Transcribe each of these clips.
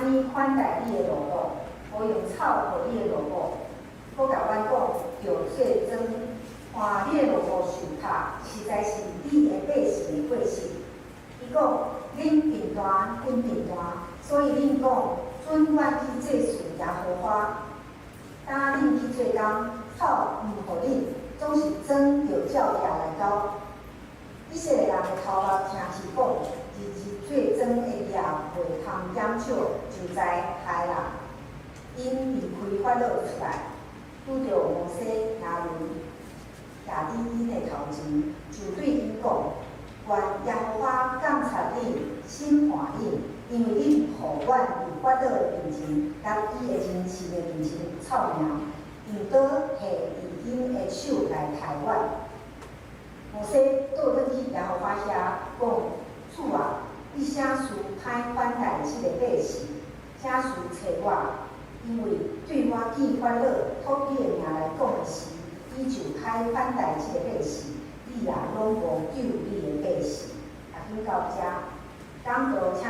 安尼款待你的父母，无用草互你的父母，佫甲阮讲着细装，看你的父母受拍，实在是你的百姓的过失。伊讲恁贫大，阮贫大，所以恁讲准阮去做事也好花。当恁去做工，草毋互恁，总是装着照野来交。以色列人的头目听是讲，日日做装的野袂通减少，就在害人。因离开法老出来，拄着摩西、亚伦徛伫因的头前，就对因讲：愿耶和华感谢恁，心欢恁，因为恁互阮伫法老的面前，甲伊的人士的面前臭名，用刀下伫因的手来害阮。摩西倒转去耶和华遐讲：主啊，你啥事歹款待即个百姓？啥事找我？因为对我见法老托你的名来讲的时，伊就歹款待即个百姓，你也拢无救你的百姓。啊，经到遮，讲道请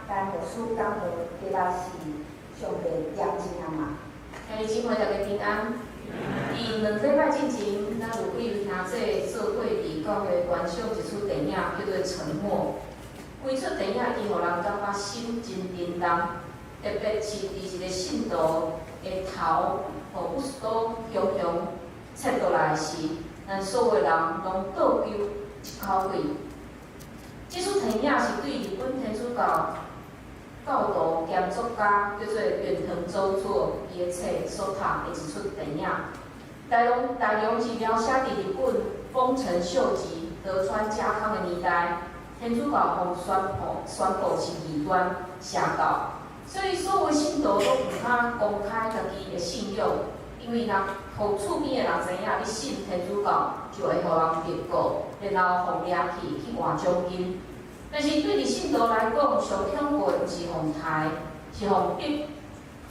咱牧师讲道，今仔是上帝点睛啊嘛。兄弟姊妹大家平安。伫2礼拜之前，咱有几位兄姐做过伫教会观赏一出电影，叫做《沉默》。规出电影，伊互人感觉心真沉重，特别是伫一个信徒的头，互不都雄雄切落来时，咱所有人拢倒抽一口气。这出电影是对日本天主教教导兼作家叫做远藤周作伊的册所拍的一出电影。内容是描写伫日本丰臣秀吉德川家康的年代，天主教互宣布是异端邪教，所以所有信徒都唔通公开家己的信仰，因为若互厝边的人知影你信天主教，就会互人灭国，然后互抓去换奖金。但是对伫信徒来讲，上恐怖的毋是互杀，是互逼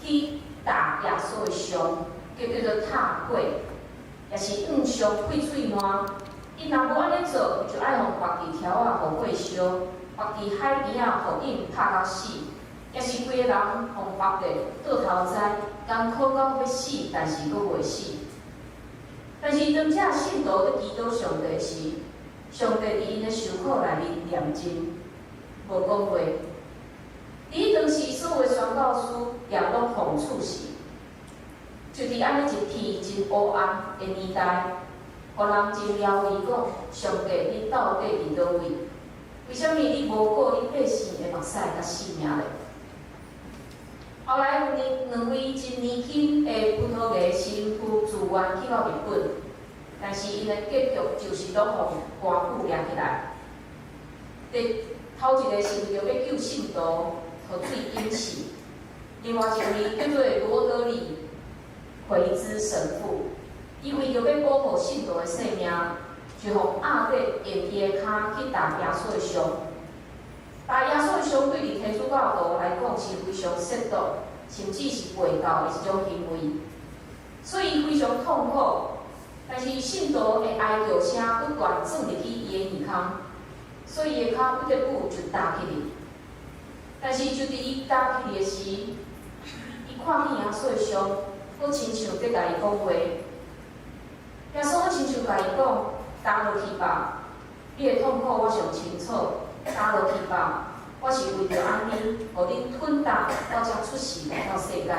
去打耶稣的伤，叫做踏过，也是上开喙烂。伊若无安尼做，就爱互别伫条仔互过烧，别伫海边仔互引拍到死，也是规个人互别个倒头栽，艰苦到要死，但是佫袂死。但是当这信徒伫祈祷上帝时，上帝伫因的受苦内面念经，无讲话。伫当时，所有的宣教师也拢互处死。就伫安尼一片真黑暗的年代，互人真了疑讲，上帝你到底伫倒位？为什么你无顾你百姓的目屎甲性命咧？后来有2位真年轻的葡萄牙神父自愿去到日本，但是因的结局就是拢互官府抓起来。头一个是为着要救信徒，互水淹死；另外一位叫做罗德里奎兹神父，伊为着要保护信徒的性命，就互压迫用伊的骹去打耶稣的伤。打耶稣的伤对于天主教徒来讲是非常亵渎，甚至是背教的一种行为，所以非常痛苦。但是信徒的哀叫声不断转入去伊的耳孔，所以伊的骹不得不就打起哩。但是就伫伊打起哩的时，伊看见耶稣的伤，佫亲像在甲伊讲话。耶稣亲像甲伊讲：打落去吧，你的痛苦我上清楚。打落去吧，我是为着安尼，互恁吞啖，我才出世来到世间。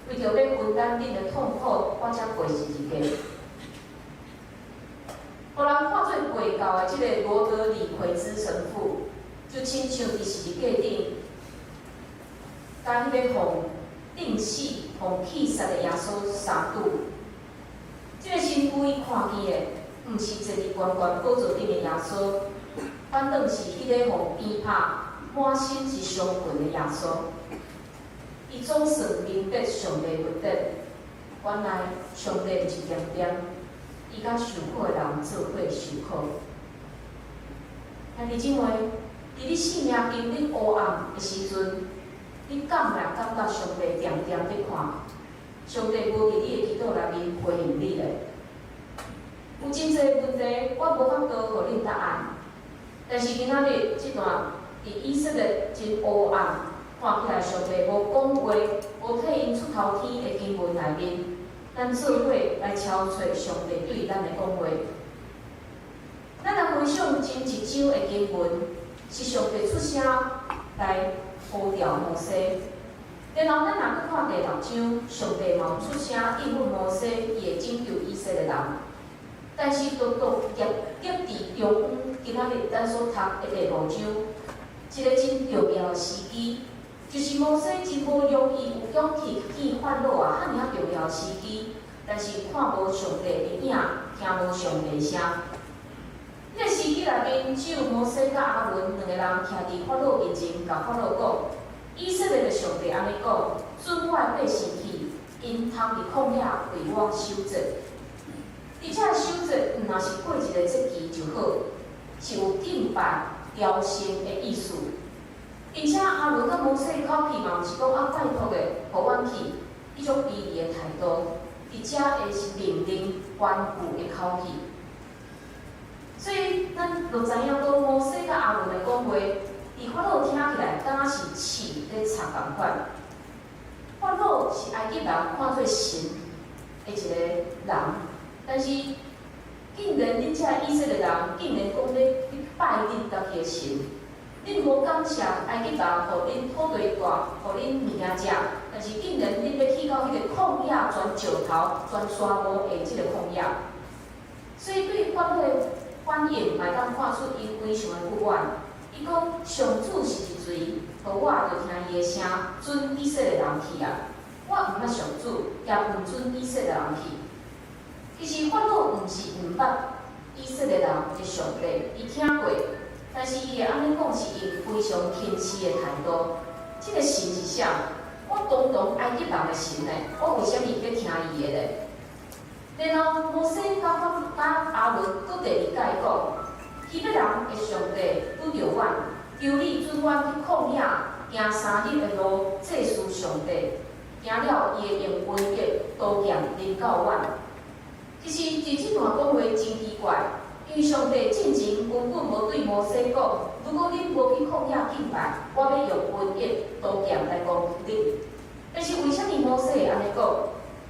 为着要分担恁的痛苦，我才过十字架。互人看做背教的即个罗德里奎兹神父，就亲像伫十字架顶，甲迄个互钉死、互气杀的耶稣相拄。即个神父伊看见的，毋是坐伫悬悬宝座顶的耶稣。反倒是迄个互鞭拍、满身是伤痕的耶稣，伊总算明白上帝目的。原来上帝一点点，伊甲受苦的人做伙受苦。兄弟姊妹，伫你生命经历黑暗的时阵，你敢袂感觉上帝点点在看？上帝无伫你的祈祷内面回应你咧？有真侪问题，我无法度互恁答案。但是今仔日这段伫以色列真黑暗、看起来上帝无讲话，无替因出头天的经文内面，咱做伙来敲找上帝对咱的讲话。咱来回想前一章的经文，是上帝出声来呼召摩西。然后咱若去看第6章，上帝嘛出声应允摩西，伊会拯救以色列人。但是独独夹伫中央，今仔日咱所读的第5章，一个真重要的时机，就是摩西真无容易有勇气见法老啊，遐尔重要的时机，但是看无上帝的影，听无上帝的声。这个时机内面，只有摩西甲阿伦两个人徛伫法老面前，甲法老讲：以色列的上帝安尼讲，准我的百姓去，因通伫旷野为我守节。而且守节毋若是过一个节期就好，是有敬拜、雕神的意思。并且阿伦甲摩西的口气嘛，毋是讲拜托的，互阮去，迄种卑微的态度，而且会是命令、关顾的口气。所以，咱就知影讲摩西甲阿伦的讲话，伫法老听起来，敢若是刺咧插共款。法老是埃及人看做神的一个人，但是竟然恁遮以色列人竟然讲咧去拜恁家己的神，恁无感谢埃及人，互恁土地大，互恁物件食，但是竟然恁要去到迄个旷野全石头、全沙漠的即个旷野，所以对法老的反应，嘛当看出伊非常的不满。伊讲上主是一位，互我着听伊的声，准以色列人去啊！我毋捌上主，也毋准以色列人去。其实法老毋是毋捌以色列人的上帝，伊听过，但是伊会安尼讲，是因非常轻视的态度。即个神是啥？我当埃及人的神呢？我为虾米要听伊的咧？然后摩西甲阿伦搁第二届讲，希伯人的上帝拄着阮，求你准阮去旷野行3日的路，祭祀上帝。行了，伊会用瘟疫、刀剑临到阮。其实，伫即段讲话真奇怪，因为上帝进前根本无对摩西讲，如果恁无去旷野敬拜，我要用瘟疫、刀剑来攻击恁。但是为虾米摩西会安尼讲？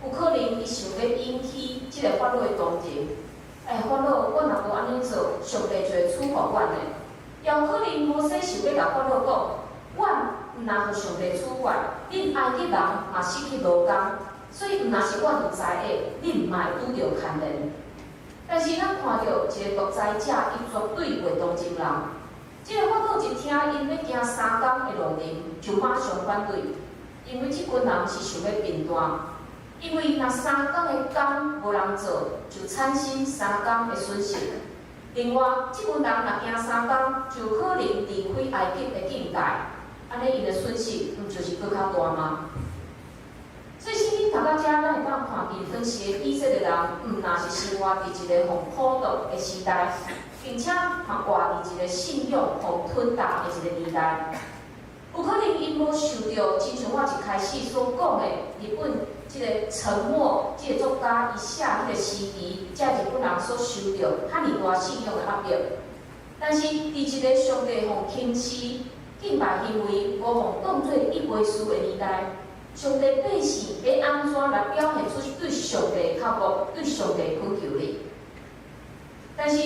有可能伊想要引起即个法老的同情。法老，我若无安尼做，上帝就会处罚阮的。也有可能摩西想要甲法老讲，阮毋若互上帝处罚，恁埃及人嘛失去劳工，所以毋若是阮有才会，恁嘛会拄着牵连。但是咱看到一个独裁者，伊绝对袂同情人。即个法老一听因要行3天的路程，就马上反对，因为即群人是想要平淡。因为若3天的工无人做，就产生3天的损失。另外，即群人若行3天，就可能离开埃及的境界，安尼伊的损失，毋就是搁较大吗？所以圣经读到遮，咱会当看见当时的以色列人，毋若是生活伫一个互苦毒的时代，并且嘛活伫一个信仰互吞踏的一个年代。有可能因无受到，亲像我一开始所讲的日本即个沉默，即个作家伊写迄个诗集，遮日本人所受到遐尼大信仰的压迫。但是伫一个上帝互轻视、敬拜行为无互当作一回事的年代，上帝百姓要安怎来表现出对上帝的靠慕、对上帝的恳求呢？但是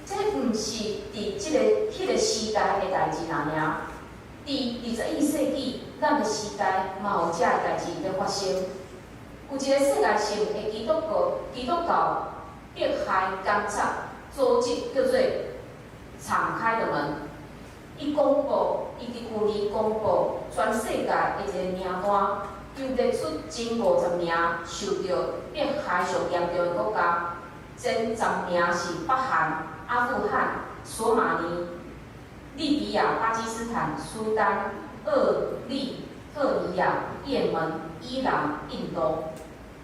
这毋是伫迄个时代的代志尔。伫21世纪，咱的时代嘛有遮个代志在发生。有一个世界性的基督教迫害监察组织叫做“敞开的门”。伊公布，伊伫去年公布全世界的一个名单，又列出前50名受到迫害上严重的国家，前10名是北韩、阿富汗、索马里、利比亚、巴基斯坦、苏丹、厄立特里亚、也门、伊朗、印度。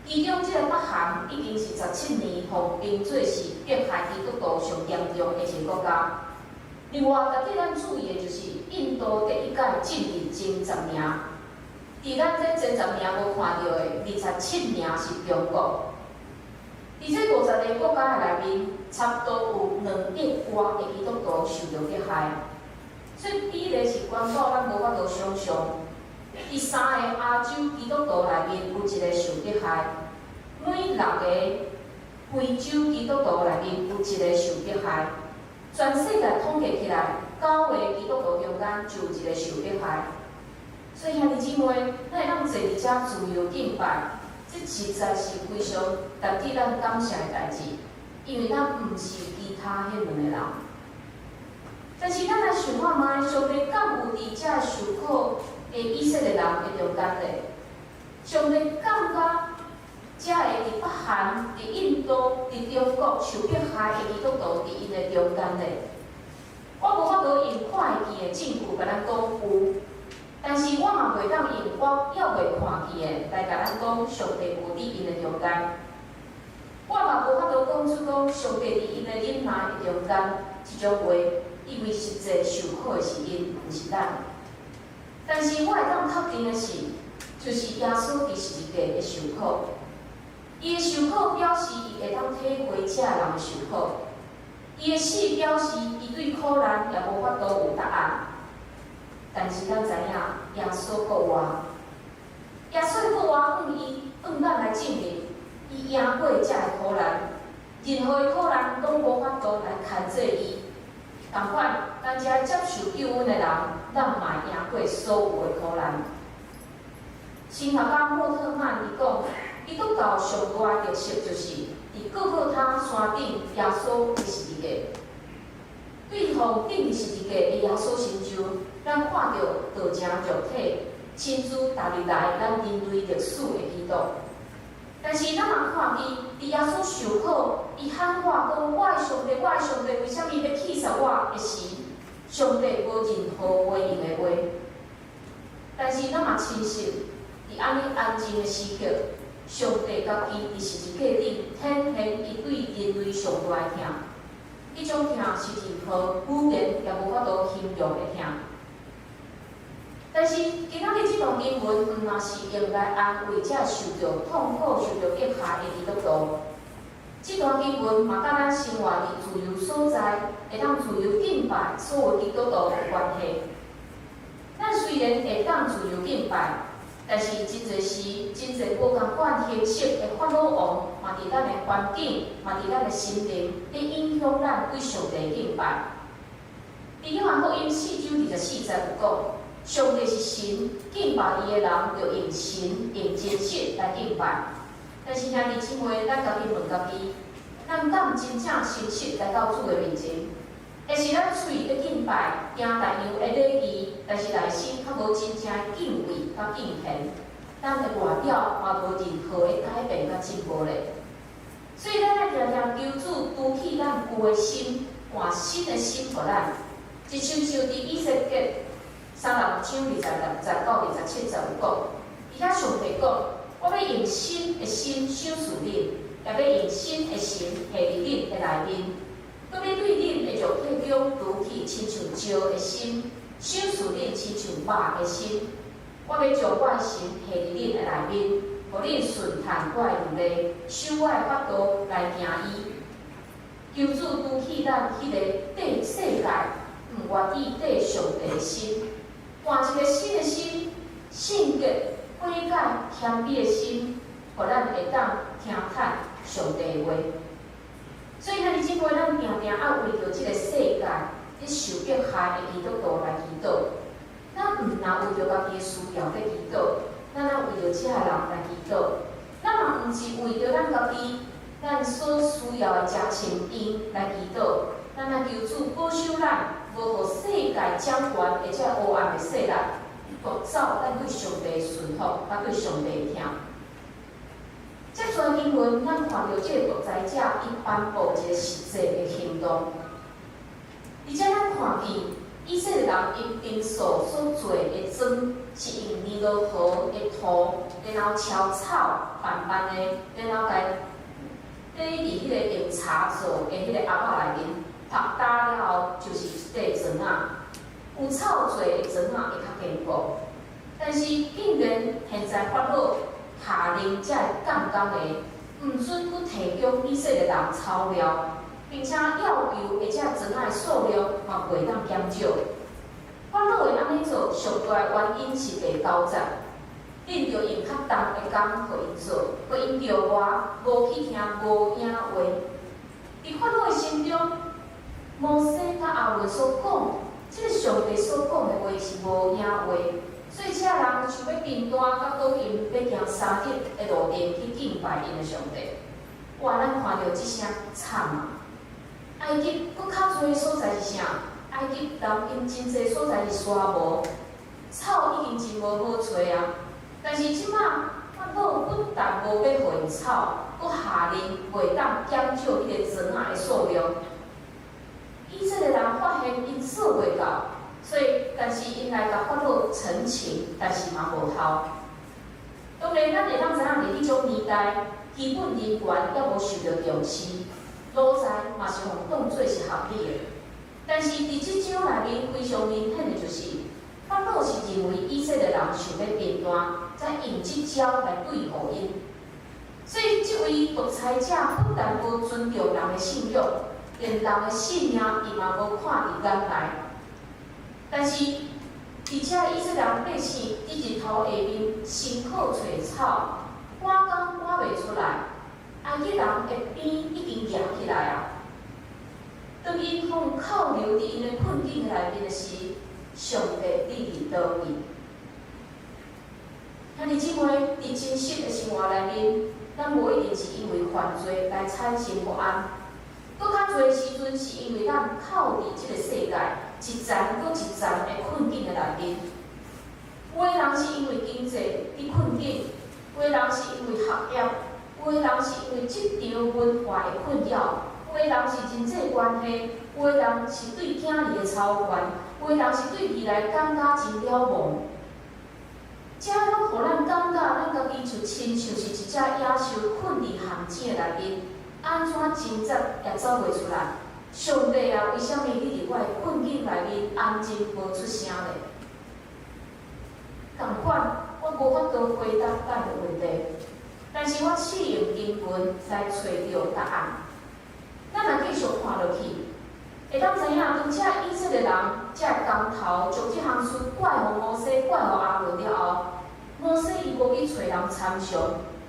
其中，即个北韩已经是17年互评做是迫害基督徒上严重的一个国家。另外，值得咱注意的就是印度第一届进入前10名，伫咱这前10名无看到的27名是中国。伫这50个国家的内面，差不多有2亿多的基督徒受到迫害。所以比例是悬到咱无法度想象。第三个亚洲基督徒内面有一个受迫害，每6个非洲基督徒内面有一个受迫害，全世界统计起来，9个基督徒中间就有一个受迫害。所以兄弟姊妹，咱会当坐伫遮自由敬拜，这实在是非常值得咱感谢的代志，因为咱毋是其他迄2个人。但是咱来想看觅，上帝敢有伫遮受苦的以色列人的中间咧？上帝敢甲遮个伫北韩、伫印度、伫中国受迫害的基督徒伫因的中间咧？我无法度用看会见的证据甲咱讲有。但是我嘛袂当用我还袂看见的来甲咱讲上帝有伫因的中间，我嘛无法度讲出讲上帝伫因的忍耐的中间即种话，因为实际受苦的是因，毋是咱。但是我会当确定的是，就是耶稣伫十字架的受苦，伊的受苦表示伊会当体会遮人的受苦，伊的死表示伊对苦难也无法度有答案。但是咱知影，耶稣国活，耶稣国活向咱来证明，伊赢过遮个苦难，任何的苦难拢无法度来牵制伊。同款，咱遮接受救恩的人，咱嘛赢过所有的苦难。神学家莫特曼伊讲，基督教上大的特色就是伫各个他山顶耶稣的十字架。对方顶十字架的耶稣身上，咱看到道成肉体，亲自踏入来咱人类历史的基督。但是咱嘛看见，伫耶稣受苦，伊喊话讲：“我的上帝，我的上帝，为什么要弃绝我？”的时，上帝无任何回应的话。但是咱嘛亲信，伫安尼安静的时刻，上帝家己伫十字架顶显现伊对人类上大的疼。迄种疼是任何语言也无法度形容的疼。但是今仔日这段经文，毋若是用来安慰遮受着痛苦、受着迫害的基督徒。这段经文嘛，甲咱生活伫自由所在，会当自由敬拜所有基督徒有关系。咱虽然会当自由敬拜，但是真侪时，真侪无共款形式的法老王，嘛伫咱的环境，嘛伫咱的心灵，咧影响咱对上帝的敬拜。伫约翰福音4章24节有讲，上帝是神，敬拜伊的人要用神、用真实来敬拜。但是兄弟姊妹，咱家己问家己，咱敢真正诚实来到主的面前？会是咱嘴咧敬拜，行大样的礼仪，但是内心较无真正的敬畏甲敬虔，咱的外表嘛无任何的改变甲进步咧。所以咱要常常求主拄起咱旧的心，换新的心互咱。一像伫以西结36章26、27节有讲，伊遐上帝讲：我要用新的心赏赐恁，也要用新的神下伫恁的内面。搁要对恁的肉体中拄起亲像石的心，赏赐恁亲像肉的心。我要将我的神下伫恁的内面，互恁顺探我的律例，守我的法度来行伊。求主拄起咱迄个对世界毋愿意对上帝的心，换一个新的心，圣洁、悔改、谦卑的心，互咱会当听叹上帝的话。所以，兄弟姊妹，咱定定要为着这个世界咧受迫害的基督徒来祈祷。咱毋若为着家己的需要咧祈祷，咱为着遮个人来祈祷。咱嘛毋是为着咱家己咱所需要的家亲因来祈祷。咱来求主保守咱，无互世界掌权而且黑暗的势力夺走咱对上帝的顺服，甲对上帝的听。这段经文，咱看到这个独裁者伊颁布一个实际的行动，而且咱看见以色列人因平素所做的砖，是用尼罗河的土，然后敲草斑斑的，然后甲咧伫迄个用茶做的迄个盒仔内面拍打了后，就是一块砖仔。有草做的砖仔会较坚固，但是竟然现在法老下令这降工的，毋准去提供以色列人草料，并且要求而且砖仔的数量嘛袂当减少。烦恼会安尼做，上大的原因是第9节，恁着用较重的工互因做，互因着我无去听无影话。伫烦恼的心中，摩西甲阿伦所讲，即个上帝所讲的话是无影话，所以这人想要变单，甲倒因要行3日的路程去敬拜因的上帝。哇！咱看到即声惨啊！埃及搁较侪所在是啥？埃及人因真侪所在是沙漠，草已经真无好找啊。但是即摆法老不但无要互因草，搁下令袂当减少迄个庄仔的数量。以色列人发现因做袂到，所以但是因来甲法老陈情，但是嘛无效。当然，咱会当知影伫迄种年代，基本人权也无受到重视，奴才嘛是互当作是合理的。但是伫即章内面非常明显的就是，法老是认为以色列人想要变单，才用即招来对付因。所以，即位独裁者不但无尊重人的信用，连人的性命伊嘛无看伫眼内。但是，而且以色列百姓伫日头下面辛苦找草，赶工赶袂出来，埃及人的边已经夹起来啊。当因互扣留伫因的困境内面的时，上帝你伫倒位？兄弟姊妹，伫真实的生活内面，咱无一定是因为犯罪来产生不安，搁较侪时阵是因为咱扣伫即个世界一层搁一层的困境的内面。有的人是因为经济伫困境，有的人是因为学业，有的人是因为职场文化的困扰。有的人是人际关系，有的人是对囝儿的操烦，有的人是对未来感觉真了茫。这拢互咱感觉，咱家己就亲像是一只野兽困伫陷阱内面，安怎挣扎也走袂出来。上帝啊，为什么你伫我的困境内面安静无出声呢？同款，我无法度回答咱的问题，但是我试用经文来找到答案。咱若继续看落去，会当知影，当这以色列人这工头将这项事怪互摩西、怪互阿伦了后，摩西伊无去找人参详，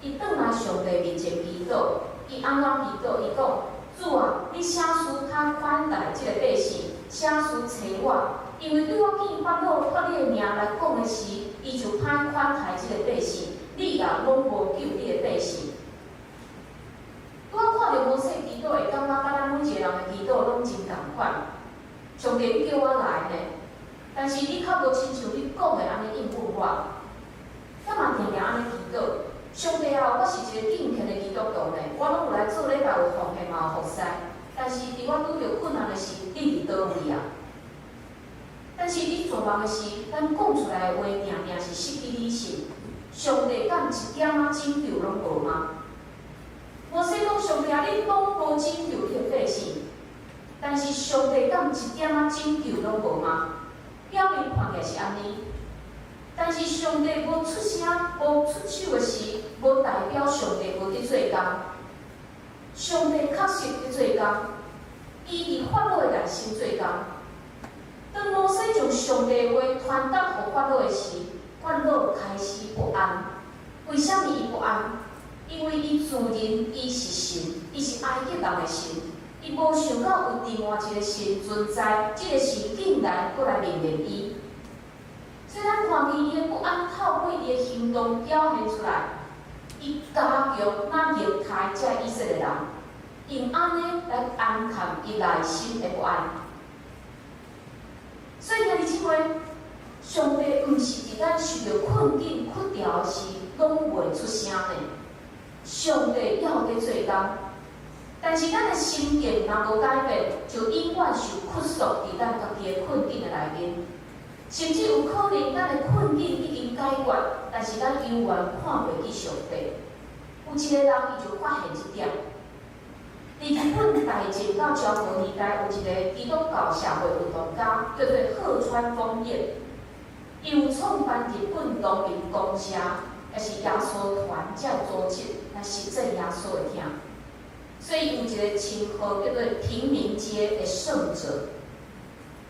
伊转来上帝面前祈祷。伊安怎祈祷？伊讲：主啊，你啥事较款待这个百姓，啥事找我？因为对我见法老托你的名来讲的时，伊就歹款待这个百姓，你也拢无救你的百姓。我看到摩西祈祷，会感觉甲咱每一个人的祈祷拢真共款。上帝，你叫我来呢，但是你较无亲像你讲的安尼应付我。我嘛定定安尼祈祷，上帝啊，我是一个敬虔的基督徒呢，我拢有来做礼拜，有奉献嘛有服侍。但是伫我拄着困难的时，你伫倒位啊？但是你做梦的时，咱讲出来的话，定定是失去理性。上帝敢一点仔拯救拢无吗？摩西讲：上帝啊，你拢无拯救你的百姓，但是上帝敢一点仔拯救拢无吗？表面看起来是安尼，但是上帝无出声、无出手的时，无代表上帝无伫做工。上帝确实伫做工，伊伫法老的内心做工。当摩西将上帝的话传达予法老的时，法老开始不安。为什么伊不安？因为伊自认伊是神，伊是埃及人的神，伊无想到有另外一个神存在，这个神竟然过来命令伊。所以咱看见伊的不安透过伊的行动表现出来，伊加强那虐待这以色列人，用安尼来安抚伊内心的不安。所以兄弟姊妹，上帝毋是伫咱受到困境屈调时拢袂出声的。上帝要伫做工，但是咱的心境若无改变，就永远受屈束伫咱家己的困境的内面。甚至有可能咱的困境已经解决，但是咱永远看袂起上帝。有一个人伊就发现这点。伫日本大正到昭和年代，有一个基督教社会运动家叫做鹤川丰彦，伊有创办日本农民公社。也是耶稣团这组织来实践耶稣的听，所以有一个称号叫做平民街的圣者。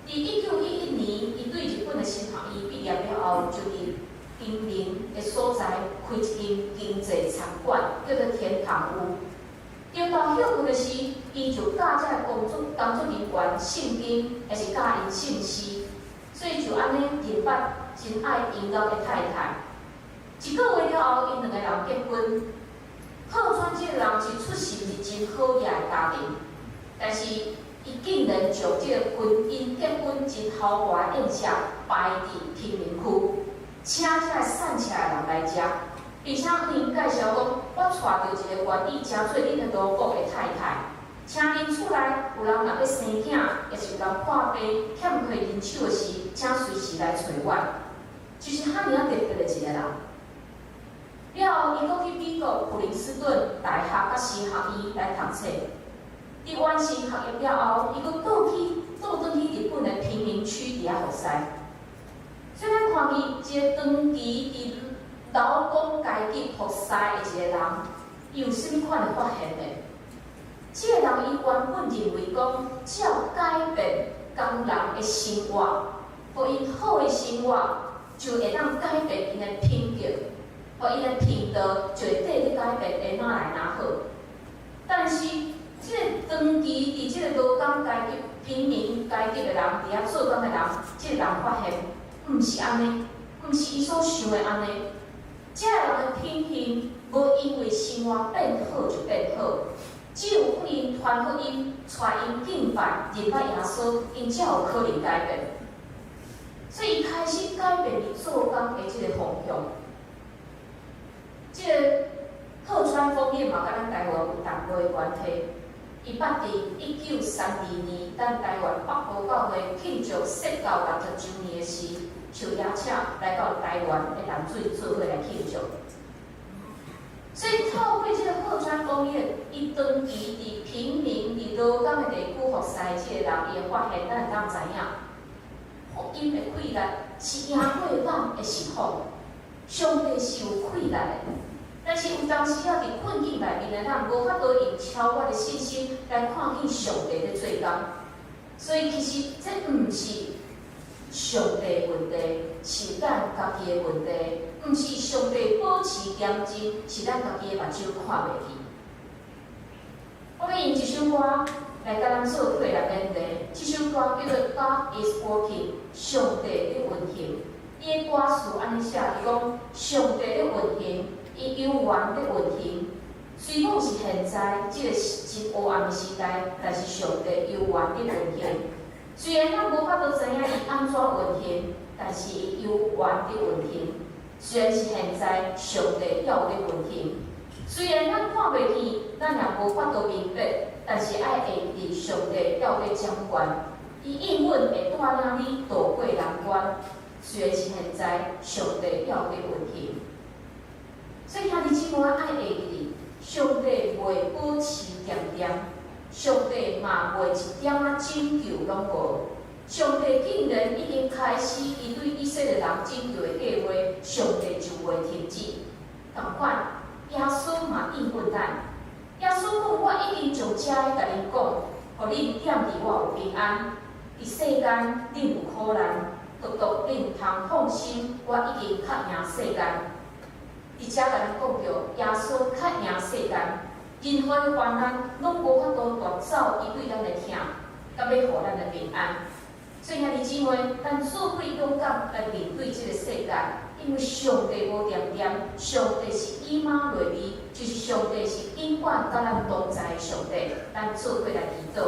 伫1911年，伊对日本的新学院毕业了后，就伫金陵的所在开一间经济餐馆，叫做天堂屋。着到休困的时，伊就教这工作人员圣经，还是教因圣诗，所以就安尼认捌真爱因老的太太。一个月了后，因两个人结婚。贺川这个人是出身是真好野的家庭，但是伊竟然将这个婚姻结婚真豪华的宴席摆伫贫民区，请这个散车的人来食，并且向因介绍讲，我带到一个愿意真做恁的老婆的太太，请恁厝内有人若要生囝，也是有人破病欠缺人手的时，请随时来找我，就是遐尔特别的一个人。了后，伊阁去美国普林斯顿大学甲神学院来读册。伫完成学业了后，伊阁倒转去日本的贫民区伫遐服侍。所以咱看伊一个长期伫劳工阶级服侍的一个人，伊有甚物款的发现呢？这个人伊原本认为讲，只要改变工人的生活，互因好的生活，就会当改变因的品格。互伊的品德就会缀咧改变，会哪来哪好。但是，即个长期伫即个劳工阶级、平民阶级的人，伫遐做工的人，即个人发现，毋是安尼，毋是伊所想的安尼。即个人的品行，无因为生活变好就变好，只有福音传福音，带因敬拜、认捌耶稣，因才有可能改变。所以，伊开始改变伊做工的即个方向。这个贺川丰彦嘛，甲咱台湾有淡薄的关系。伊捌伫1932年，咱台湾北部教会庆祝释教60周年的时，就邀请来到台湾的淡水聚会来庆祝。所以透过这个贺川丰彦，伊长期伫平民、伫劳工的地区服侍的这个人，伊会发现，咱会当知影，福音的气力是赢过咱的是福。上帝是有气力的。但是有当时啊，伫困境内面的咱无法度用超越的信心来看见上帝的做工，所以其实这毋是上帝的问题，是咱家己的问题，毋是上帝保持严谨，是咱家己的目睭看袂去。我要用一首歌来甲咱做对来勉励，这首歌叫做《God is Working》，上帝在运行。伊的歌词安尼写，伊讲上帝在运行。伊永远在运行，虽讲是现在即个真黑暗的时代，但是上帝永远在运行。虽然咱无法度知影伊安怎运行，但是伊永远在运行。虽然是现在，上帝也有在运行。虽然咱看袂见，咱也无法度明白，但是爱会记上帝也有在掌管。伊应允会带领你渡过难关。虽然是现在，上帝也有在运行。所以兄弟姊妹爱会记，上帝袂保持点点，上帝嘛袂一点仔拯救拢无。上帝竟然已经开始伊对以色列人拯救的计划，上帝就袂停止。同款，耶稣嘛应允咱。耶稣讲：我已经从遮甲恁讲，互恁踮伫我有平安。伫世间恁有苦难，独独恁通放心，我已经较赢世间。伫遮甲咱讲着，耶稣较赢世间，任何的患难拢无法度夺走伊对咱的疼，甲要互咱的平安。所以兄弟姊妹，咱做伙勇敢来面对这个世界，因为上帝无点点，上帝是以马内利，就是上帝是永远甲咱同在的上帝。咱做伙来祈祷。